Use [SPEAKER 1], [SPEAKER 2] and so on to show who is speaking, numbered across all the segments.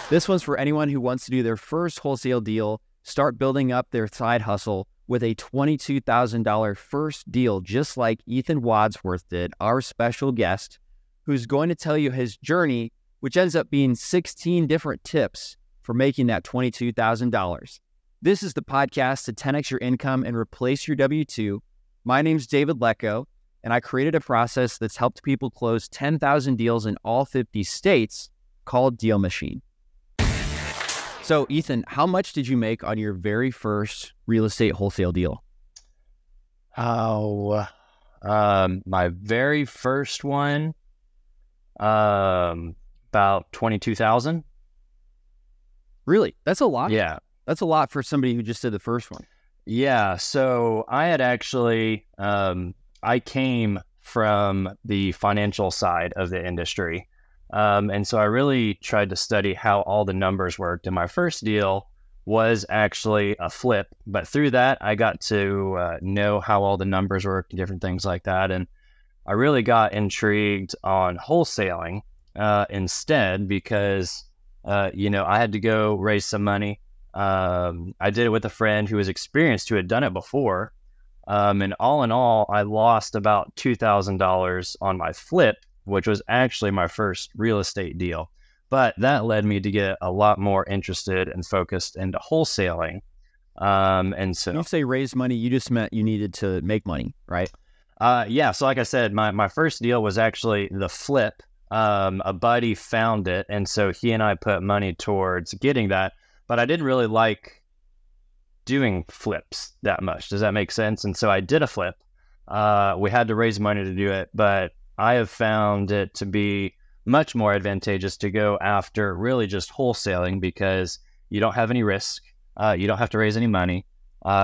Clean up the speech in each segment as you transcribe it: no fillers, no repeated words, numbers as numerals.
[SPEAKER 1] This one's for anyone who wants to do their first wholesale deal, start building up their side hustle with a $22,000 first deal, just like Ethan Wadsworth did, our special guest, who's going to tell you his journey, which ends up being 16 different tips for making that $22,000. This is the podcast to 10x your income and replace your W-2. My name's David Lecko, and I created a process that's helped people close 10,000 deals in all 50 states called DealMachine. So, Ethan, how much did you make on your very first real estate wholesale deal?
[SPEAKER 2] My very first one, about 22,000.
[SPEAKER 1] Really? That's a lot.
[SPEAKER 2] Yeah.
[SPEAKER 1] That's a lot for somebody who just did the first one.
[SPEAKER 2] Yeah. So I had actually, I came from the financial side of the industry. And so I really tried to study how all the numbers worked. And my first deal was actually a flip. But through that, I got to know how all the numbers worked and different things like that. And I really got intrigued on wholesaling instead because, I had to go raise some money. I did it with a friend who was experienced, who had done it before. And in all, I lost about $2,000 on my flip, which was actually my first real estate deal. But that led me to get a lot more interested and focused into wholesaling. And so,
[SPEAKER 1] when you say raise money, you just meant you needed to make money, right?
[SPEAKER 2] Yeah. So like I said, my first deal was actually the flip. A buddy found it. And so he and I put money towards getting that. But I didn't really like doing flips that much. Does that make sense? And so I did a flip. We had to raise money to do it, but I have found it to be much more advantageous to go after really just wholesaling because you don't have any risk. You don't have to raise any money.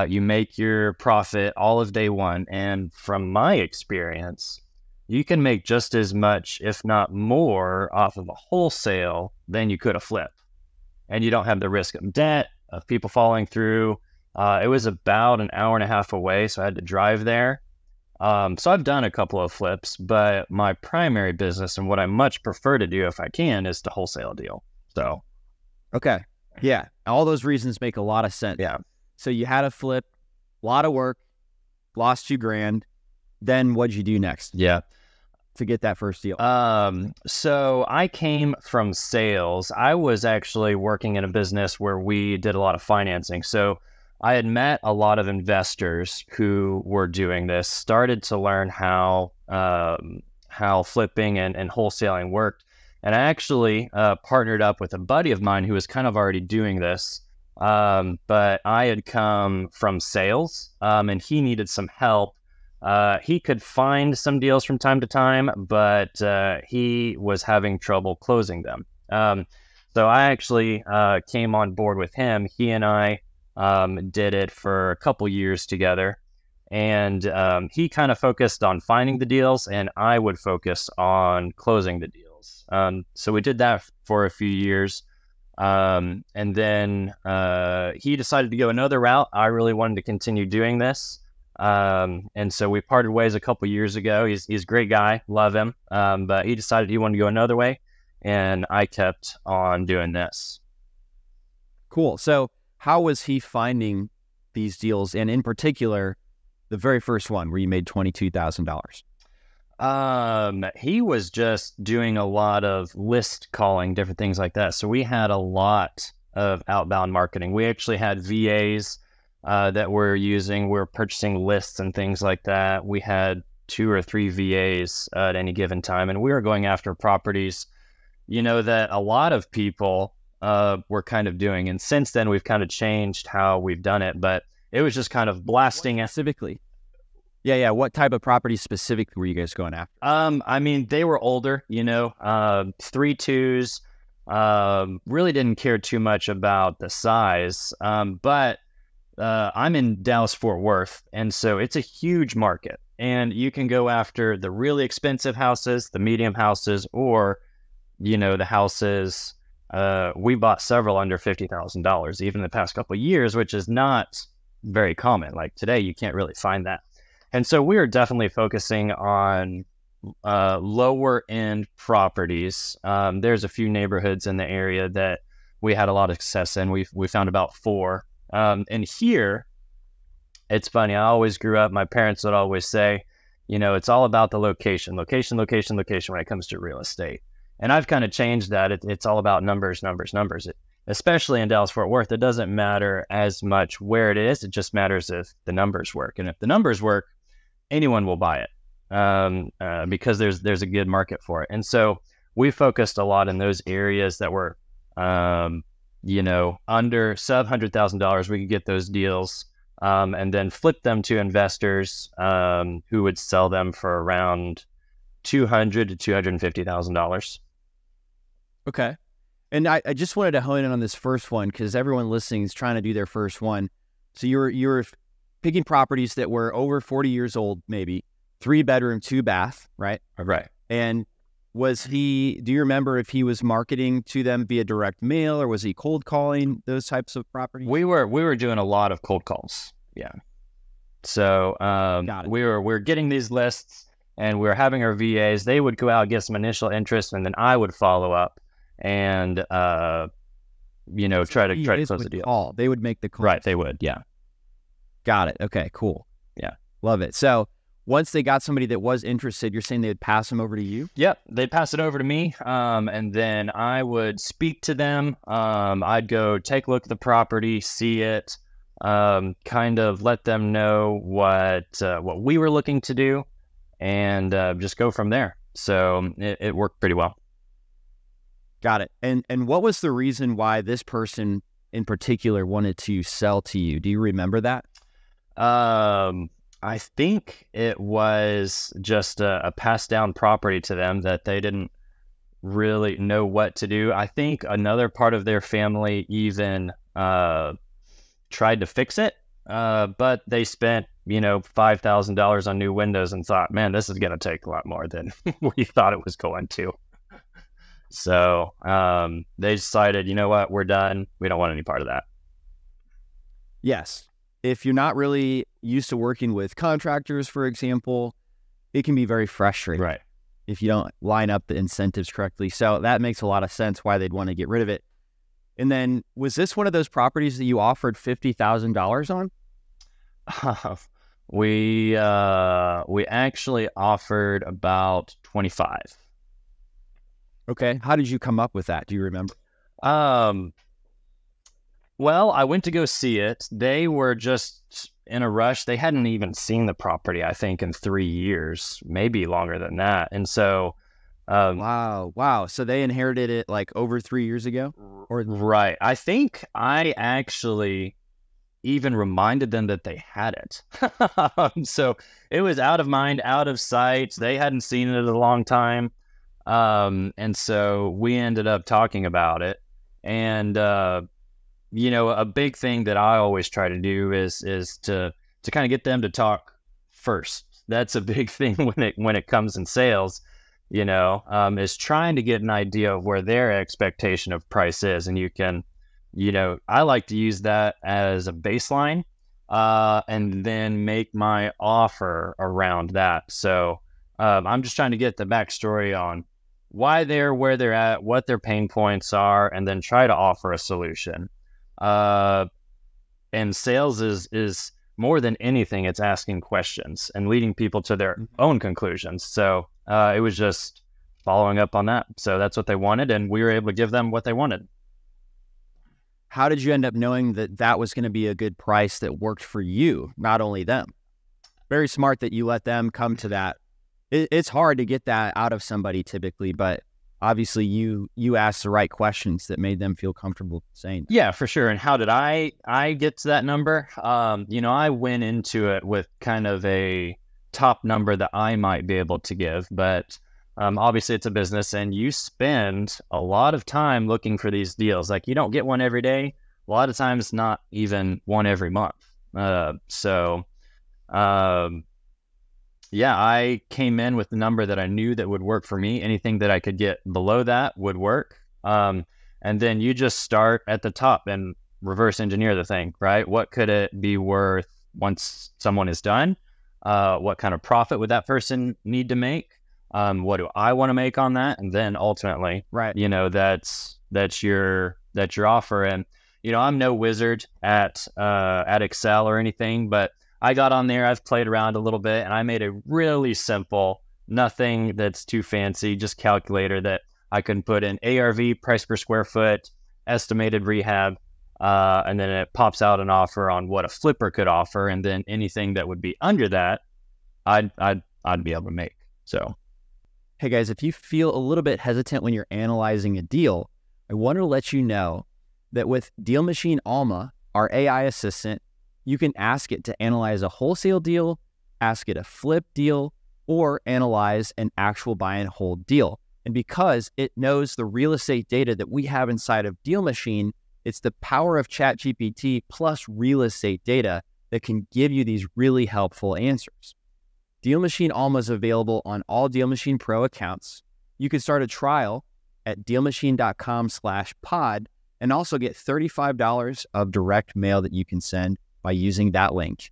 [SPEAKER 2] You make your profit all of day one. And from my experience, you can make just as much, if not more, off of a wholesale than you could a flip. And you don't have the risk of debt, of people falling through. It was about an hour and a half away, so I had to drive there. So I've done a couple of flips, but my primary business and what I much prefer to do if I can is to wholesale deal. So,
[SPEAKER 1] okay. Yeah. All those reasons make a lot of sense.
[SPEAKER 2] yeah.
[SPEAKER 1] So you had a flip, a lot of work, lost $2,000. Then what'd you do next?
[SPEAKER 2] Yeah.
[SPEAKER 1] To get that first deal?
[SPEAKER 2] So I came from sales. I was actually working in a business where we did a lot of financing. So I had met a lot of investors who were doing this, started to learn how flipping and wholesaling worked. And I actually partnered up with a buddy of mine who was kind of already doing this. But I had come from sales and he needed some help. He could find some deals from time to time, but he was having trouble closing them. So I actually came on board with him. He and I did it for a couple years together, and he kind of focused on finding the deals, and I would focus on closing the deals. So we did that for a few years, and then he decided to go another route. I really wanted to continue doing this. And so we parted ways a couple years ago. He's a great guy, love him. But he decided he wanted to go another way, and I kept on doing this.
[SPEAKER 1] Cool. So how was he finding these deals? And in particular, the very first one where you made $22,000.
[SPEAKER 2] He was just doing a lot of list calling, different things like that. So we had a lot of outbound marketing. We actually had VAs that we're using. We're purchasing lists and things like that. We had 2 or 3 VAs at any given time, and we were going after properties, that a lot of people were kind of doing. And since then, we've kind of changed how we've done it, but it was just kind of blasting it.
[SPEAKER 1] Specifically? Yeah. What type of property specifically were you guys going after?
[SPEAKER 2] They were older, 3.2s, really didn't care too much about the size, but I'm in Dallas-Fort Worth, and so it's a huge market, and you can go after the really expensive houses, the medium houses, or, the houses. We bought several under $50,000 even in the past couple of years, which is not very common. Like today, you can't really find that. And so we are definitely focusing on lower end properties. There's a few neighborhoods in the area that we had a lot of success in. We found about 4. And here, it's funny. I always grew up, my parents would always say, it's all about the location when it comes to real estate. And I've kind of changed that. It's all about numbers. Especially in Dallas-Fort Worth, it doesn't matter as much where it is. It just matters if the numbers work. And if the numbers work, anyone will buy it because there's a good market for it. And so we focused a lot in those areas that were, under sub $100,000. We could get those deals and then flip them to investors who would sell them for around $200,000 to $250,000.
[SPEAKER 1] Okay. And I just wanted to hone in on this first one because everyone listening is trying to do their first one. So you're picking properties that were over 40 years old, maybe 3-bedroom, 2-bath, right?
[SPEAKER 2] Right.
[SPEAKER 1] And do you remember if he was marketing to them via direct mail or was he cold calling those types of properties?
[SPEAKER 2] We were doing a lot of cold calls. Yeah. So we were getting these lists and we were having our VAs. They would go out, get some initial interest, and then I would follow up and try to close the deal.
[SPEAKER 1] They would make the call.
[SPEAKER 2] Right, they would. Yeah.
[SPEAKER 1] Got it. Okay, cool.
[SPEAKER 2] Yeah.
[SPEAKER 1] Love it. So once they got somebody that was interested, you're saying they would pass them over to you?
[SPEAKER 2] Yep, they'd pass it over to me, and then I would speak to them. I'd go take a look at the property, see it, kind of let them know what we were looking to do, and just go from there. So it worked pretty well.
[SPEAKER 1] Got it. And what was the reason why this person in particular wanted to sell to you? Do you remember that?
[SPEAKER 2] I think it was just a passed down property to them that they didn't really know what to do. I think another part of their family even tried to fix it, but they spent $5,000 on new windows and thought, man, this is going to take a lot more than we thought it was going to. So they decided, you know what, we're done. We don't want any part of that.
[SPEAKER 1] Yes. If you're not really used to working with contractors, for example, it can be very frustrating.
[SPEAKER 2] Right.
[SPEAKER 1] If you don't line up the incentives correctly. So that makes a lot of sense why they'd want to get rid of it. And then was this one of those properties that you offered $50,000 on?
[SPEAKER 2] We actually offered about 25.
[SPEAKER 1] Okay. How did you come up with that? Do you remember?
[SPEAKER 2] Well, I went to go see it. They were just in a rush. They hadn't even seen the property, I think, in 3 years, maybe longer than that. And so,
[SPEAKER 1] wow. So they inherited it like over 3 years ago?
[SPEAKER 2] Right. I think I actually even reminded them that they had it. So it was out of mind, out of sight. They hadn't seen it in a long time. And so we ended up talking about it. And, a big thing that I always try to do is to kind of get them to talk first. That's a big thing when it comes in sales, is trying to get an idea of where their expectation of price is. And you can, I like to use that as a baseline, and then make my offer around that. So, I'm just trying to get the backstory on why they're where they're at, what their pain points are, and then try to offer a solution. And sales is more than anything, it's asking questions and leading people to their own conclusions. So it was just following up on that. So that's what they wanted, and we were able to give them what they wanted.
[SPEAKER 1] How did you end up knowing that that was going to be a good price that worked for you, not only them? Very smart that you let them come to that. It's hard to get that out of somebody typically, but obviously you asked the right questions that made them feel comfortable saying that.
[SPEAKER 2] Yeah, for sure. And how did I get to that number? I went into it with kind of a top number that I might be able to give, but obviously it's a business and you spend a lot of time looking for these deals. Like you don't get one every day. A lot of times not even one every month. Yeah, I came in with the number that I knew that would work for me. Anything that I could get below that would work. And then you just start at the top and reverse engineer the thing, right? What could it be worth once someone is done? What kind of profit would that person need to make? What do I want to make on that? And then ultimately,
[SPEAKER 1] right,
[SPEAKER 2] that's that you're offering. You know, I'm no wizard at Excel or anything, but I got on there, I've played around a little bit, and I made a really simple, nothing that's too fancy, just calculator that I can put in ARV, price per square foot, estimated rehab, and then it pops out an offer on what a flipper could offer, and then anything that would be under that, I'd be able to make. So,
[SPEAKER 1] hey guys, if you feel a little bit hesitant when you're analyzing a deal, I want to let you know that with DealMachine Alma, our AI assistant, you can ask it to analyze a wholesale deal, ask it a flip deal, or analyze an actual buy and hold deal. And because it knows the real estate data that we have inside of DealMachine, it's the power of ChatGPT plus real estate data that can give you these really helpful answers. DealMachine Alma is available on all DealMachine Pro accounts. You can start a trial at DealMachine.com/pod and also get $35 of direct mail that you can send by using that link.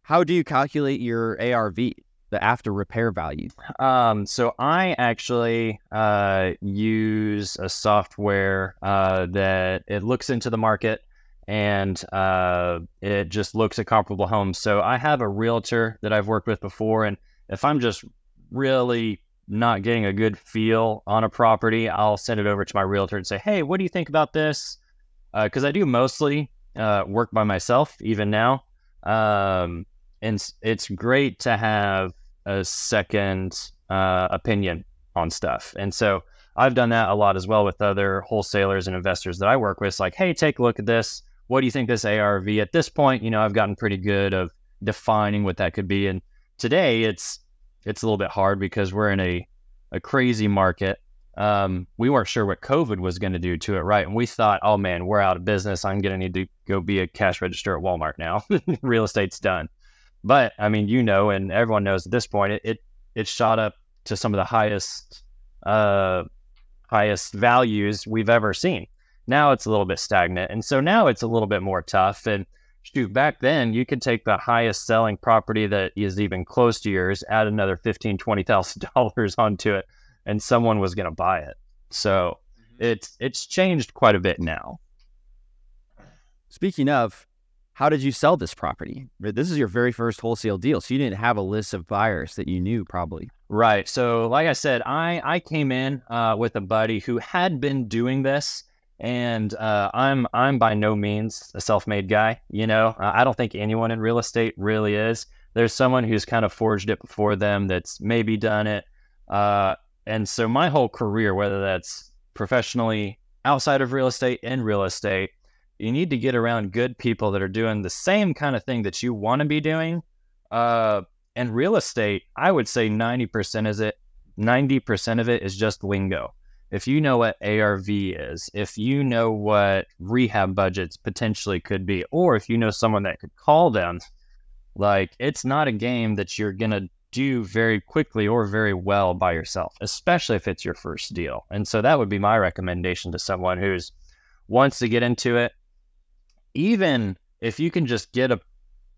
[SPEAKER 1] How do you calculate your ARV, the after repair value?
[SPEAKER 2] So I actually use a software that it looks into the market and it just looks at comparable homes. So I have a realtor that I've worked with before, and if I'm just really not getting a good feel on a property, I'll send it over to my realtor and say, hey, what do you think about this? Because I do mostly work by myself even now. And it's great to have a second opinion on stuff. And so I've done that a lot as well with other wholesalers and investors that I work with. It's like, hey, take a look at this. What do you think this ARV at this point? You know, I've gotten pretty good of defining what that could be. And today it's a little bit hard because we're in a crazy market. We weren't sure what COVID was going to do to it, right? And we thought, oh man, we're out of business. I'm going to need to go be a cash register at Walmart now. Real estate's done. But I mean, you know, and everyone knows at this point, it shot up to some of the highest values we've ever seen. Now it's a little bit stagnant. And so now it's a little bit more tough. And shoot, back then you could take the highest selling property that is even close to yours, add another $15,000, $20,000 onto it, and someone was going to buy it. So it's changed quite a bit now.
[SPEAKER 1] Speaking of, how did you sell this property? This is your very first wholesale deal, so you didn't have a list of buyers that you knew probably.
[SPEAKER 2] Right. So like I said, I came in with a buddy who had been doing this, and I'm by no means a self-made guy. You know, I don't think anyone in real estate really is. There's someone who's kind of forged it before them that's maybe done it. And so my whole career, whether that's professionally outside of real estate and real estate, you need to get around good people that are doing the same kind of thing that you want to be doing. And real estate, I would say 90% of it is just lingo. If you know what ARV is, if you know what rehab budgets potentially could be, or if you know someone that could call them, like, it's not a game that you're going to do very quickly or very well by yourself, especially if it's your first deal. And so that would be my recommendation to someone who's wants to get into it. Even if you can just get a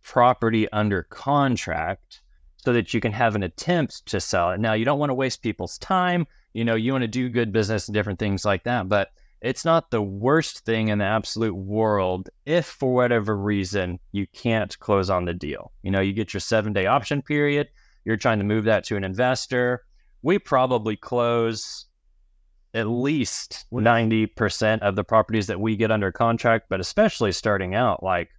[SPEAKER 2] property under contract so that you can have an attempt to sell it. Now, you don't want to waste people's time. You know, you want to do good business and different things like that, but it's not the worst thing in the absolute world if for whatever reason you can't close on the deal. You know, you get your 7-day option period. You're trying to move that to an investor. We probably close at least 90% of the properties that we get under contract, but especially starting out, like,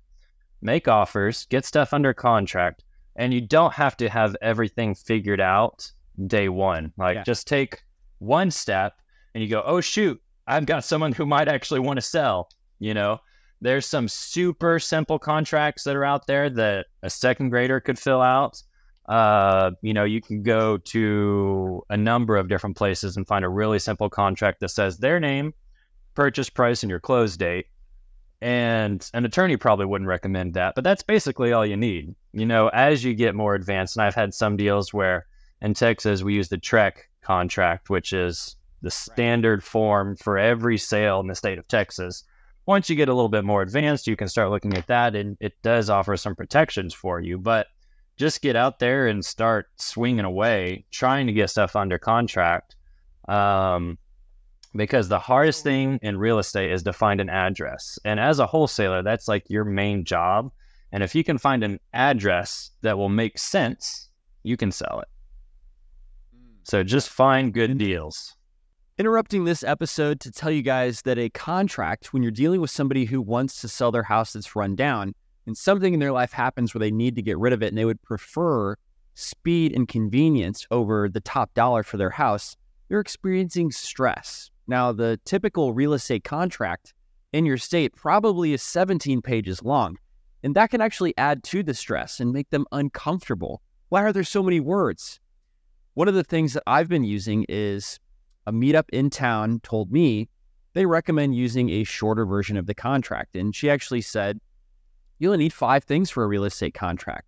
[SPEAKER 2] make offers, get stuff under contract, and you don't have to have everything figured out day one. Like, just take one step and you go, oh shoot, I've got someone who might actually want to sell. You know, there's some super simple contracts that are out there that a second grader could fill out. You know, you can go to a number of different places and find a really simple contract that says their name, purchase price, and your close date. And an attorney probably wouldn't recommend that, but that's basically all you need. You know, as you get more advanced, and I've had some deals where in Texas we use the TREC contract, which is the standard form for every sale in the state of Texas. Once you get a little bit more advanced, you can start looking at that, and it does offer some protections for you. But just get out there and start swinging away, trying to get stuff under contract. because the hardest thing in real estate is to find an address. And as a wholesaler, that's like your main job. And if you can find an address that will make sense, you can sell it. So just find good deals.
[SPEAKER 1] Interrupting this episode to tell you guys that a contract, when you're dealing with somebody who wants to sell their house that's run down and something in their life happens where they need to get rid of it and they would prefer speed and convenience over the top dollar for their house, you're experiencing stress. Now, the typical real estate contract in your state probably is 17 pages long, and that can actually add to the stress and make them uncomfortable. Why are there so many words? One of the things that I've been using is a meetup in town told me they recommend using a shorter version of the contract. And she actually said, you only need 5 things for a real estate contract: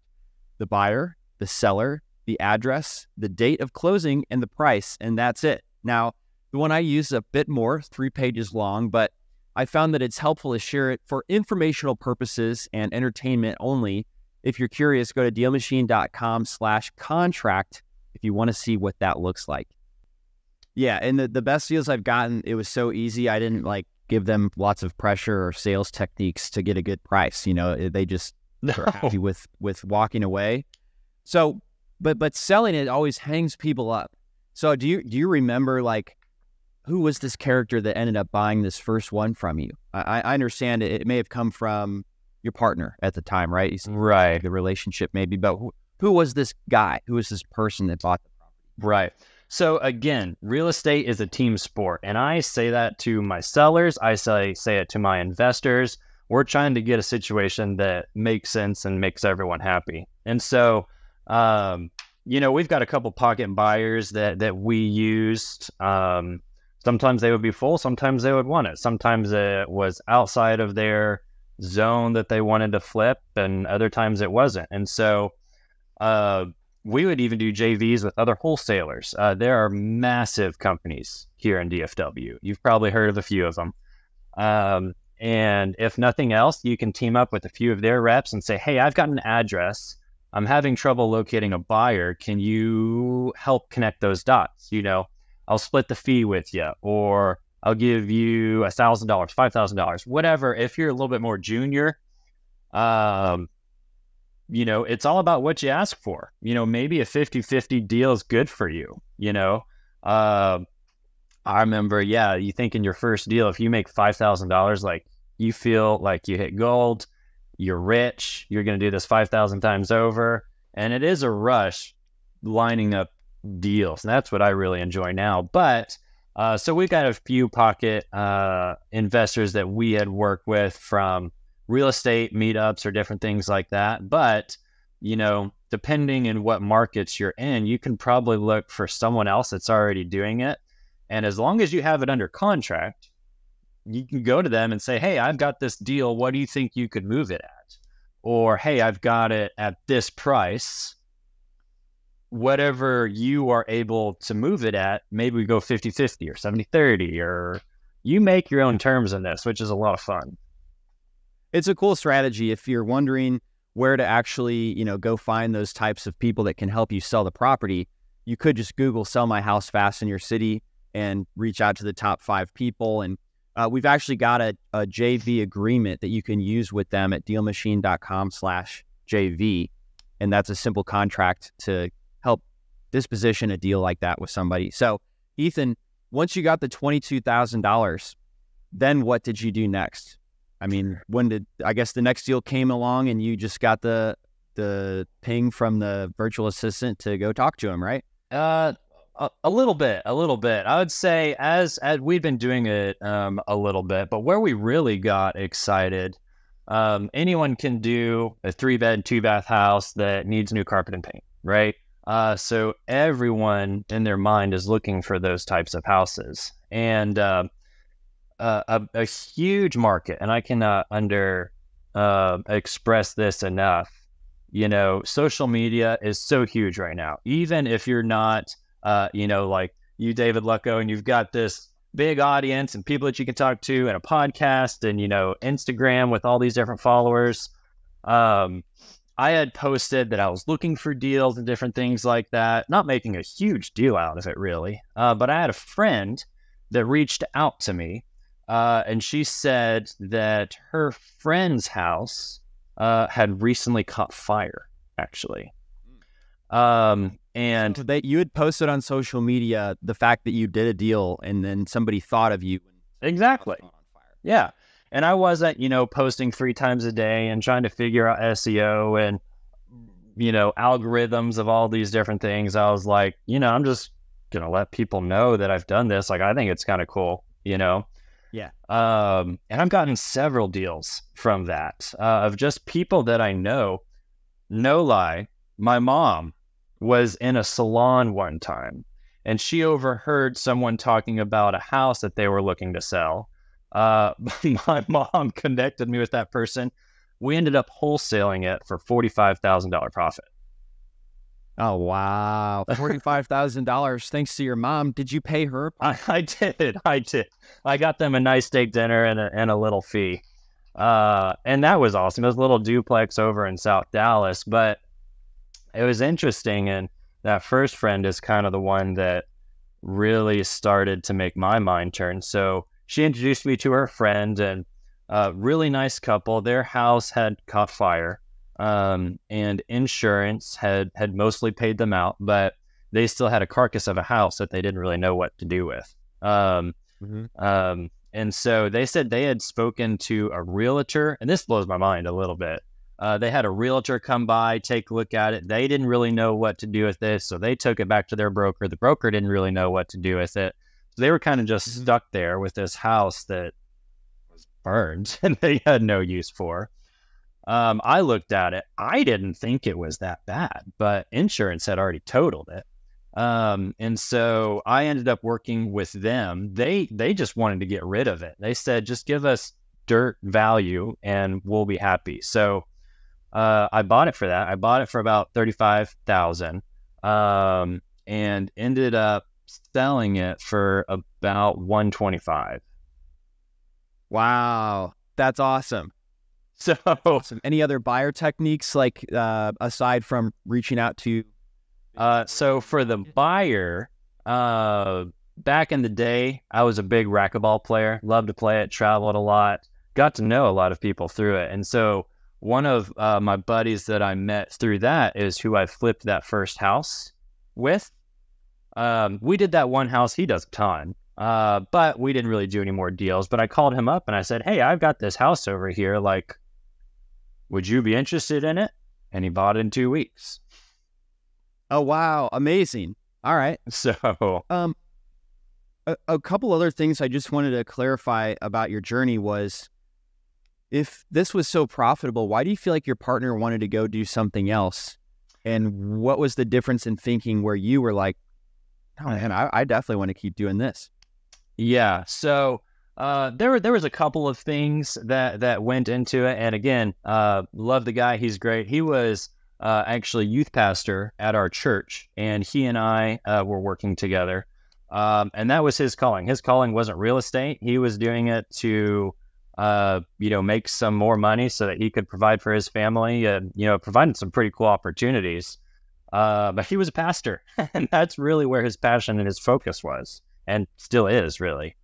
[SPEAKER 1] the buyer, the seller, the address, the date of closing, and the price. And that's it. Now, the one I use is a bit more, 3 pages long, but I found that it's helpful to share it for informational purposes and entertainment only. If you're curious, go to DealMachine.com/contract if you want to see what that looks like. Yeah, and the best deals I've gotten, it was so easy. I didn't like give them lots of pressure or sales techniques to get a good price. You know, they just are happy with walking away. So, but selling it always hangs people up. So do you remember, like, who was this character that ended up buying this first one from you? I understand it may have come from your partner at the time, right?
[SPEAKER 2] Right.
[SPEAKER 1] The relationship maybe, but who was this guy? Who was this person that bought the property?
[SPEAKER 2] Right. So again, real estate is a team sport. And I say that to my sellers. I say it to my investors. We're trying to get a situation that makes sense and makes everyone happy. And so, we've got a couple pocket buyers that we used. Sometimes they would be full. Sometimes they would want it. Sometimes it was outside of their zone that they wanted to flip, and other times it wasn't. And so, we would even do JVs with other wholesalers. There are massive companies here in DFW. You've probably heard of a few of them. And if nothing else, you can team up with a few of their reps and say, hey, I've got an address. I'm having trouble locating a buyer. Can you help connect those dots? I'll split the fee with you, or I'll give you $1,000, $5,000, whatever. If you're a little bit more junior, it's all about what you ask for. Maybe a 50-50 deal is good for you. I remember, you think in your first deal, if you make $5,000, like, you feel like you hit gold, you're rich, you're going to do this 5,000 times over. And it is a rush lining up deals. And that's what I really enjoy now. But so we've got a few pocket investors that we had worked with from real estate meetups or different things like that. But, depending in what markets you're in, you can probably look for someone else that's already doing it. And as long as you have it under contract, you can go to them and say, hey, I've got this deal. What do you think you could move it at? Or, hey, I've got it at this price. Whatever you are able to move it at, maybe we go 50-50 or 70-30, or you make your own terms in this, which is a lot of fun.
[SPEAKER 1] It's a cool strategy. If you're wondering where to actually, go find those types of people that can help you sell the property, you could just Google "sell my house fast" in your city and reach out to the top 5 people. And we've actually got a JV agreement that you can use with them at DealMachine.com/JV. And that's a simple contract to help disposition a deal like that with somebody. So, Ethan, once you got the $22,000, then what did you do next? I mean, I guess the next deal came along and you just got the ping from the virtual assistant to go talk to him, right?
[SPEAKER 2] A little bit. I would say as we've been doing it a little bit, but where we really got excited, anyone can do a 3-bed, 2-bath house that needs new carpet and paint, right? So everyone in their mind is looking for those types of houses. And a huge market, and I cannot express this enough. Social media is so huge right now. Even if you're not, like you, David Lucko, and you've got this big audience and people that you can talk to and a podcast and, Instagram with all these different followers. I had posted that I was looking for deals and different things like that, not making a huge deal out of it really. But I had a friend that reached out to me, and she said that her friend's house had recently caught fire, actually. And
[SPEAKER 1] so you had posted on social media the fact that you did a deal, and then somebody thought of you.
[SPEAKER 2] Exactly. Yeah. And I wasn't, posting 3 times a day and trying to figure out SEO and, algorithms of all these different things. I was like, I'm just going to let people know that I've done this. Like, I think it's kind of cool,
[SPEAKER 1] Yeah.
[SPEAKER 2] And I've gotten several deals from that, of just people that I know. No lie. My mom was in a salon one time, and she overheard someone talking about a house that they were looking to sell. My mom connected me with that person. We ended up wholesaling it for $45,000 profit.
[SPEAKER 1] Oh, wow. $45,000 thanks to your mom. Did you pay her?
[SPEAKER 2] I did. I got them a nice steak dinner and a little fee. And that was awesome. It was a little duplex over in South Dallas, but it was interesting. And that first friend is kind of the one that really started to make my mind turn. So she introduced me to her friend, and really nice couple. Their house had caught fire, and insurance had mostly paid them out, but they still had a carcass of a house that they didn't really know what to do with. And so they said they had spoken to a realtor, and this blows my mind a little bit. They had a realtor come by, take a look at it. They didn't really know what to do with this, so they took it back to their broker. The broker didn't really know what to do with it. So they were kind of just stuck there with this house that was burned and they had no use for. I looked at it. I didn't think it was that bad, but insurance had already totaled it. And so I ended up working with them. They just wanted to get rid of it. They said, just give us dirt value and we'll be happy. So I bought it for that. I bought it for about $35,000, and ended up selling it for about $125,000.
[SPEAKER 1] Wow, that's awesome.
[SPEAKER 2] So,
[SPEAKER 1] any other buyer techniques, like aside from reaching out to?
[SPEAKER 2] So for the buyer, back in the day, I was a big racquetball player. Loved to play it. Traveled a lot. Got to know a lot of people through it, and so one of my buddies that I met through that is who I flipped that first house with. We did that one house. He does a ton, but we didn't really do any more deals. But I called him up and I said, hey, I've got this house over here. Like, would you be interested in it? And he bought it in 2 weeks.
[SPEAKER 1] Oh, wow. Amazing. All right.
[SPEAKER 2] So,
[SPEAKER 1] a couple other things I just wanted to clarify about your journey was, if this was so profitable, why do you feel like your partner wanted to go do something else? And what was the difference in thinking where you were like, oh man, I definitely want to keep doing this?
[SPEAKER 2] Yeah. So there was a couple of things that went into it. And again, love the guy. He's great. He was actually youth pastor at our church, and he and I were working together. And that was his calling. His calling wasn't real estate. He was doing it to make some more money so that he could provide for his family, and, provided some pretty cool opportunities. But he was a pastor, and that's really where his passion and his focus was, and still is, really.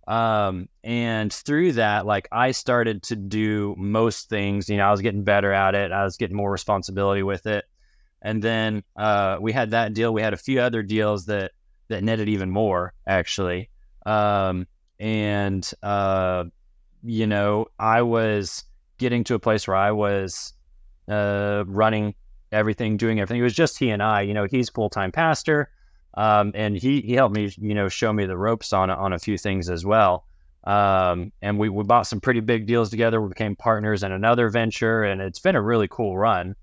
[SPEAKER 2] And through that, like, I started to do most things. I was getting better at it. I was getting more responsibility with it. And then we had that deal. We had a few other deals that netted even more, actually. I was getting to a place where I was running everything, doing everything. It was just he and I. He's full-time pastor, and he helped me, show me the ropes on a few things as well. And we bought some pretty big deals together. We became partners in another venture, and it's been a really cool run.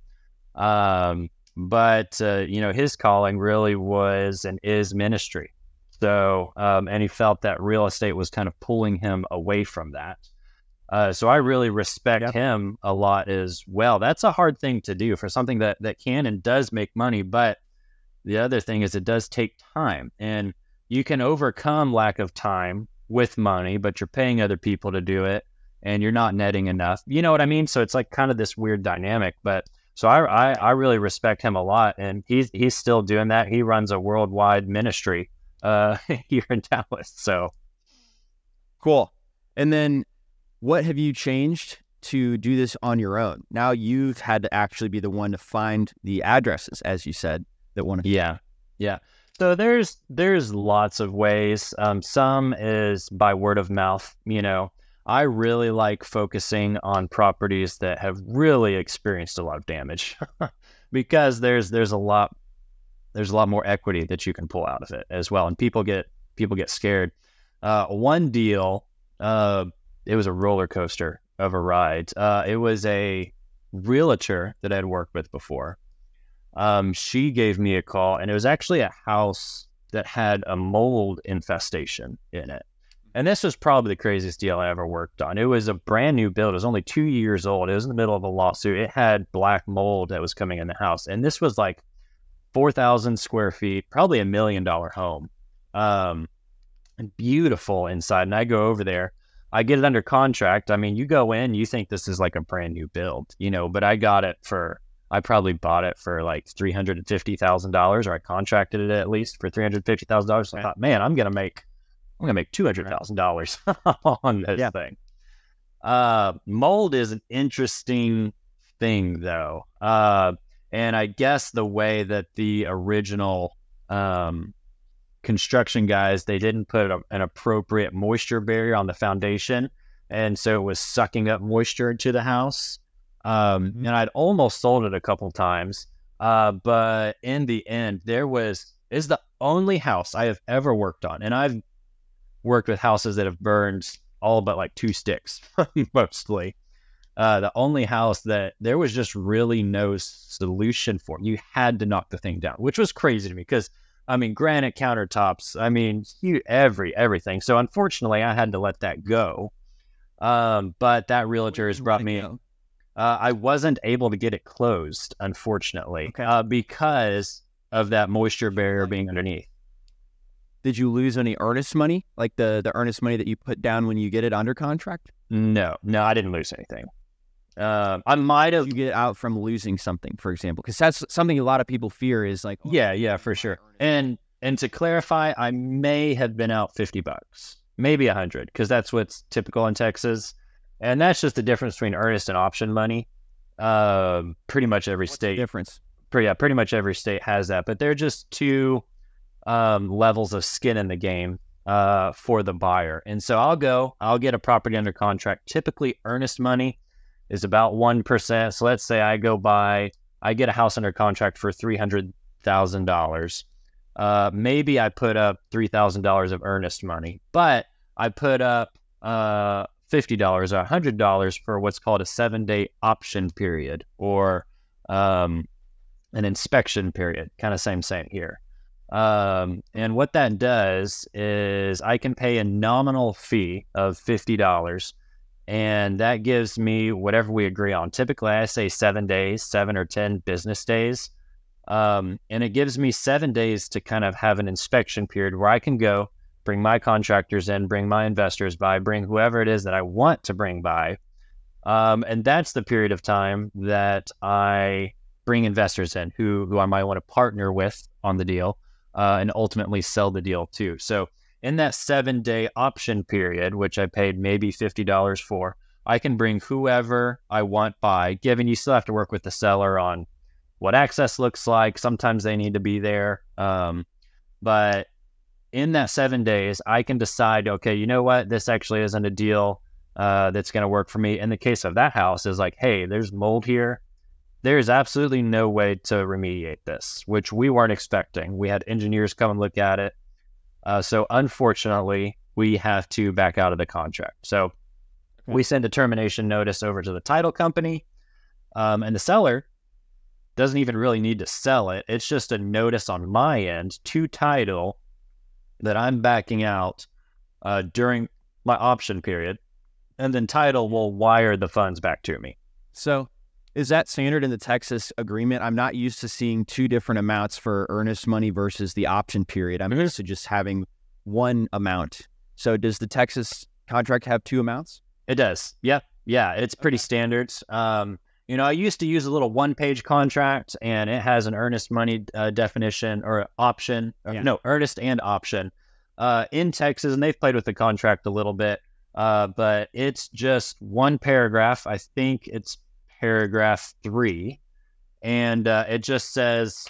[SPEAKER 2] But his calling really was and is ministry. So, and he felt that real estate was kind of pulling him away from that. So I really respect him a lot as well. That's a hard thing to do for something that can and does make money. But the other thing is, it does take time, and you can overcome lack of time with money, but you're paying other people to do it and you're not netting enough. You know what I mean? So it's like kind of this weird dynamic, but so I really respect him a lot, and he's still doing that. He runs a worldwide ministry here in Dallas. So
[SPEAKER 1] Cool. And then what have you changed to do this on your own? Now you've had to actually be the one to find the addresses, as you said, that want to.
[SPEAKER 2] Yeah. So there's lots of ways. Some is by word of mouth. I really like focusing on properties that have really experienced a lot of damage because there's a lot more equity that you can pull out of it as well, and people get scared. One deal, it was a roller coaster of a ride. It was a realtor that I'd worked with before. She gave me a call, and it was actually a house that had a mold infestation in it. And this was probably the craziest deal I ever worked on. It was a brand new build. It was only 2 years old. It was in the middle of a lawsuit. It had black mold that was coming in the house. And this was like 4,000 square feet, probably $1 million home. Beautiful inside. And I go over there. I get it under contract. I mean, you go in, you think this is like a brand new build, but I probably bought it for like $350,000, or I contracted it at least for $350,000. So I thought, man, I'm gonna make $200,000 on this thing. Mold is an interesting thing, though, and I guess the way that the original construction guys, they didn't put an appropriate moisture barrier on the foundation, and so it was sucking up moisture into the house. And I'd almost sold it a couple times, but in the end, is the only house I have ever worked on, and I've worked with houses that have burned all but like 2 sticks, mostly. The only house that there was just really no solution for. You had to knock the thing down, which was crazy to me because, I mean, granite countertops, I mean, everything. So unfortunately, I had to let that go. But that realtor has brought me. I wasn't able to get it closed, unfortunately, because of that moisture barrier being underneath.
[SPEAKER 1] Did you lose any earnest money, like the earnest money that you put down when you get it under contract?
[SPEAKER 2] No, I didn't lose anything. I might have.
[SPEAKER 1] You get out from losing something, for example, because that's something a lot of people fear is like.
[SPEAKER 2] Yeah, for sure. And to clarify, I may have been out $50, maybe $100, because that's what's typical in Texas. And that's just the difference between earnest and option money. Pretty much every state.
[SPEAKER 1] Difference.
[SPEAKER 2] Pretty much every state has that, but they're just two levels of skin in the game for the buyer. And so I'll get a property under contract. Typically, earnest money is about 1%. So let's say I get a house under contract for $300,000. Maybe I put up $3,000 of earnest money, but I put up $50 or $100 for what's called a 7-day option period, or an inspection period. Kind of same here. And what that does is I can pay a nominal fee of $50, and that gives me whatever we agree on. Typically, I say 7 days, 7 or 10 business days. And it gives me 7 days to kind of have an inspection period where I can go, bring my contractors in, bring my investors by, bring whoever it is that I want to bring by. And that's the period of time that I bring investors in who I might want to partner with on the deal, and ultimately sell the deal too. So in that 7-day option period, which I paid maybe $50 for, I can bring whoever I want by, given you still have to work with the seller on what access looks like. Sometimes they need to be there. But in that 7 days, I can decide, okay, you know what? This actually isn't a deal that's going to work for me. In the case of that house, is like, hey, there's mold here. There's absolutely no way to remediate this, which we weren't expecting. We had engineers come and look at it. So unfortunately, we have to back out of the contract. So we send a termination notice over to the title company, and the seller doesn't even really need to sell it. It's just a notice on my end to title that I'm backing out during my option period, and then title will wire the funds back to me.
[SPEAKER 1] So is that standard in the Texas agreement? I'm not used to seeing 2 different amounts for earnest money versus the option period. I'm used to just having one amount. So does the Texas contract have 2 amounts?
[SPEAKER 2] It does. Yep. Yeah, it's pretty standard. I used to use a little 1-page contract, and it has an earnest money definition or option. No, earnest and option in Texas, and they've played with the contract a little bit. but it's just one paragraph. I think it's paragraph 3. And it just says,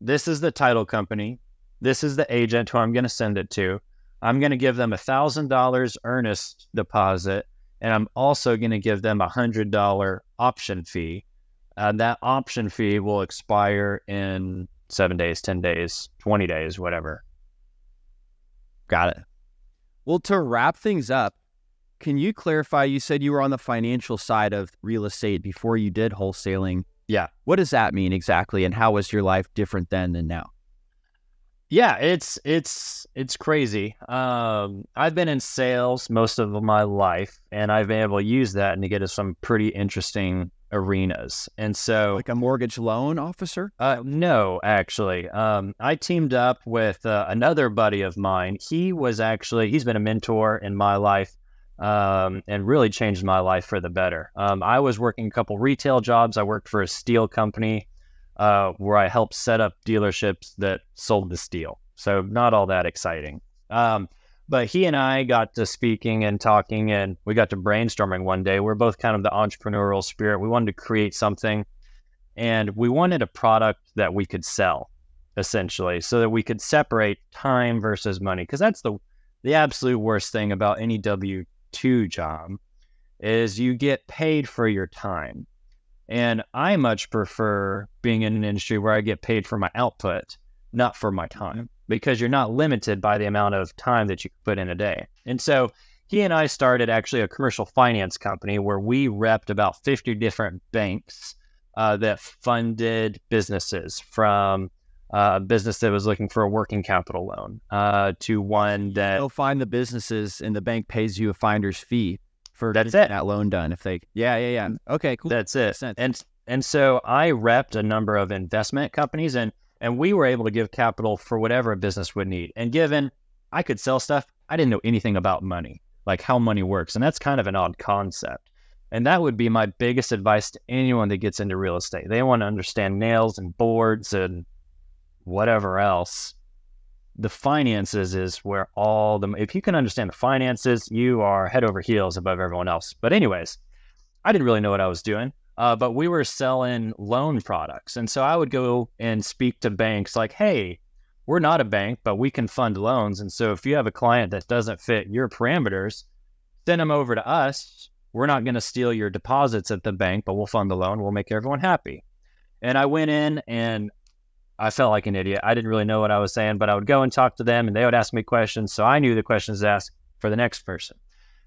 [SPEAKER 2] this is the title company. This is the agent who I'm going to send it to. I'm going to give them $1,000 earnest deposit, and I'm also going to give them a $100 option fee. That option fee will expire in 7 days, 10 days, 20 days, whatever.
[SPEAKER 1] Got it. Well, to wrap things up, can you clarify, you said you were on the financial side of real estate before you did wholesaling.
[SPEAKER 2] Yeah.
[SPEAKER 1] What does that mean exactly? And how was your life different then than now?
[SPEAKER 2] Yeah, it's crazy. I've been in sales most of my life, and I've been able to use that and to get to some pretty interesting arenas. And so,
[SPEAKER 1] like a mortgage loan officer?
[SPEAKER 2] No, actually, I teamed up with another buddy of mine. He's been a mentor in my life, and really changed my life for the better. I was working a couple retail jobs. I worked for a steel company, where I helped set up dealerships that sold the steel. So not all that exciting. But he and I got to speaking and talking, and we got to brainstorming one day. We're both kind of the entrepreneurial spirit. We wanted to create something, and we wanted a product that we could sell, essentially, so that we could separate time versus money. Because that's the absolute worst thing about any W-2 job is you get paid for your time. And I much prefer being in an industry where I get paid for my output, not for my time, because you're not limited by the amount of time that you can put in a day. And so he and I started actually a commercial finance company where we repped about 50 different banks that funded businesses, from a business that was looking for a working capital loan to one that...
[SPEAKER 1] They'll find the businesses and the bank pays you a finder's fee for
[SPEAKER 2] that's
[SPEAKER 1] getting
[SPEAKER 2] it.
[SPEAKER 1] That loan done. If they, yeah. Okay, cool.
[SPEAKER 2] That's it. And so I repped a number of investment companies, and we were able to give capital for whatever a business would need. And given I could sell stuff, I didn't know anything about money, like how money works. And that's kind of an odd concept. And that would be my biggest advice to anyone that gets into real estate. They want to understand nails and boards and whatever else. The finances is where if you can understand the finances, you are head over heels above everyone else. But anyways, I didn't really know what I was doing, but we were selling loan products. And so I would go and speak to banks like, hey, we're not a bank, but we can fund loans. And so if you have a client that doesn't fit your parameters, send them over to us. We're not going to steal your deposits at the bank, but we'll fund the loan. We'll make everyone happy. And I went in and I felt like an idiot. I didn't really know what I was saying, but I would go and talk to them and they would ask me questions. So I knew the questions to ask for the next person.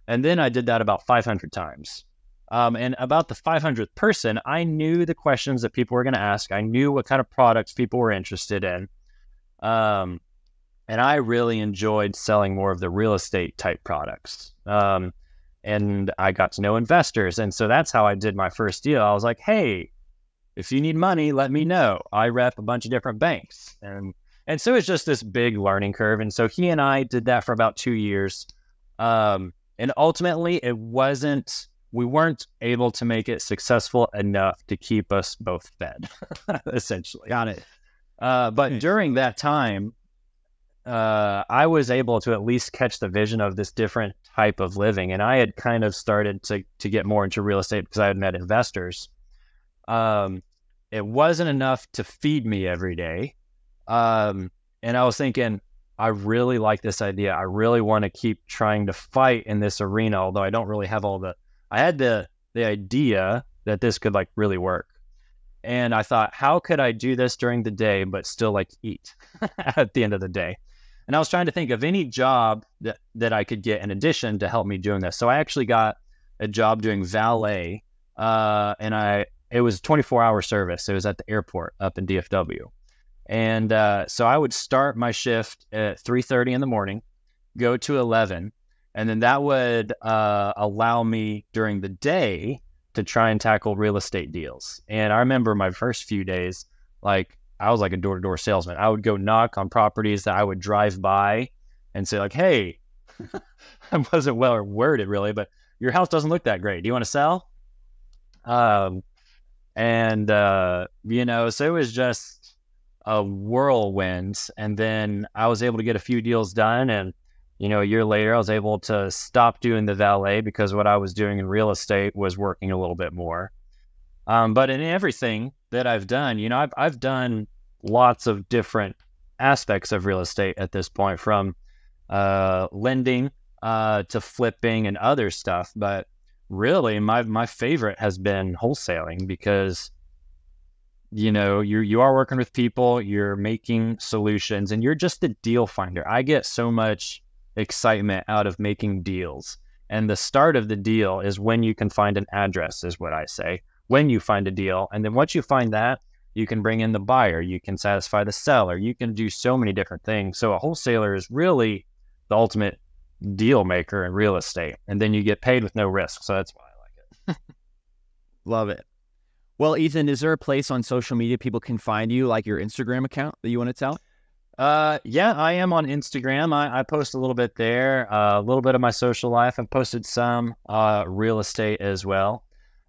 [SPEAKER 2] And then I did that about 500 times. And about the 500th person, I knew the questions that people were going to ask. I knew what kind of products people were interested in. And I really enjoyed selling more of the real estate type products. And I got to know investors. And so that's how I did my first deal. I was like, hey, if you need money, let me know. I rep a bunch of different banks. And so it's just this big learning curve. And so he and I did that for about 2 years. And ultimately, we weren't able to make it successful enough to keep us both fed, essentially.
[SPEAKER 1] Got it.
[SPEAKER 2] But during that time, I was able to at least catch the vision of this different type of living. And I had kind of started to get more into real estate because I had met investors. It wasn't enough to feed me every day. And I was thinking, I really like this idea. I really want to keep trying to fight in this arena, although I don't really have I had the idea that this could like really work. And I thought, how could I do this during the day, but still like eat at the end of the day? And I was trying to think of any job that I could get in addition to help me doing this. So I actually got a job doing valet, and it was 24-hour service. It was at the airport up in DFW. And so I would start my shift at 3:30 in the morning, go to 11, and then that would allow me during the day to try and tackle real estate deals. And I remember my first few days, like I was like a door-to-door salesman. I would go knock on properties that I would drive by and say like, hey, I wasn't well worded really, but your house doesn't look that great. Do you want to sell? So it was just a whirlwind. And then I was able to get a few deals done. And a year later, I was able to stop doing the valet because what I was doing in real estate was working a little bit more. But in everything that I've done, I've done lots of different aspects of real estate at this point, from lending to flipping and other stuff. But really, my favorite has been wholesaling because you are working with people, you're making solutions, and you're just a deal finder. I get so much excitement out of making deals. And the start of the deal is when you can find an address, is what I say. When you find a deal, and then once you find that, you can bring in the buyer, you can satisfy the seller, you can do so many different things. So a wholesaler is really the ultimate deal maker in real estate, and then you get paid with no risk. So that's why I like it.
[SPEAKER 1] Love it. Well, Ethan, is there a place on social media people can find you, like your Instagram account, that you want to tell?
[SPEAKER 2] Yeah, I am on Instagram. I post a little bit there, a little bit of my social life. I've posted some real estate as well.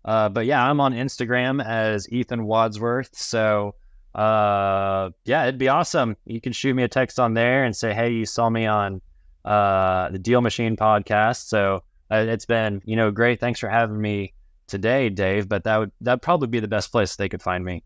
[SPEAKER 2] But yeah, I'm on Instagram as Ethan Wadsworth. So yeah, it'd be awesome. You can shoot me a text on there and say, hey, you saw me on the DealMachine podcast. So it's been, great. Thanks for having me today, Dave. But that'd probably be the best place they could find me.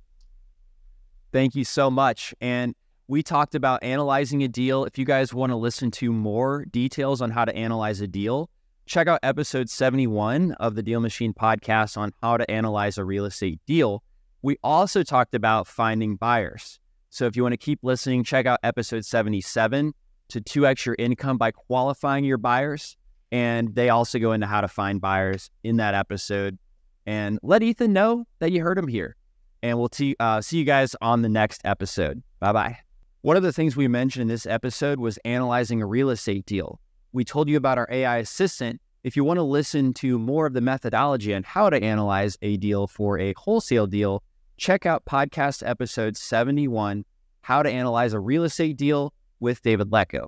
[SPEAKER 1] Thank you so much. And we talked about analyzing a deal. If you guys want to listen to more details on how to analyze a deal, check out episode 71 of the DealMachine podcast on how to analyze a real estate deal. We also talked about finding buyers. So if you want to keep listening, check out episode 77 to 2x your income by qualifying your buyers. And they also go into how to find buyers in that episode. And let Ethan know that you heard him here. And we'll see you guys on the next episode. Bye-bye. One of the things we mentioned in this episode was analyzing a real estate deal. We told you about our AI assistant. If you want to listen to more of the methodology on how to analyze a deal for a wholesale deal, check out podcast episode 71, How to Analyze a Real Estate Deal with David Lecko.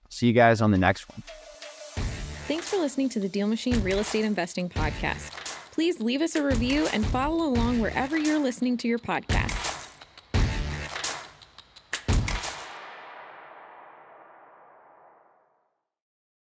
[SPEAKER 1] See you guys on the next one.
[SPEAKER 3] Thanks for listening to the DealMachine Real Estate Investing Podcast. Please leave us a review and follow along wherever you're listening to your podcast.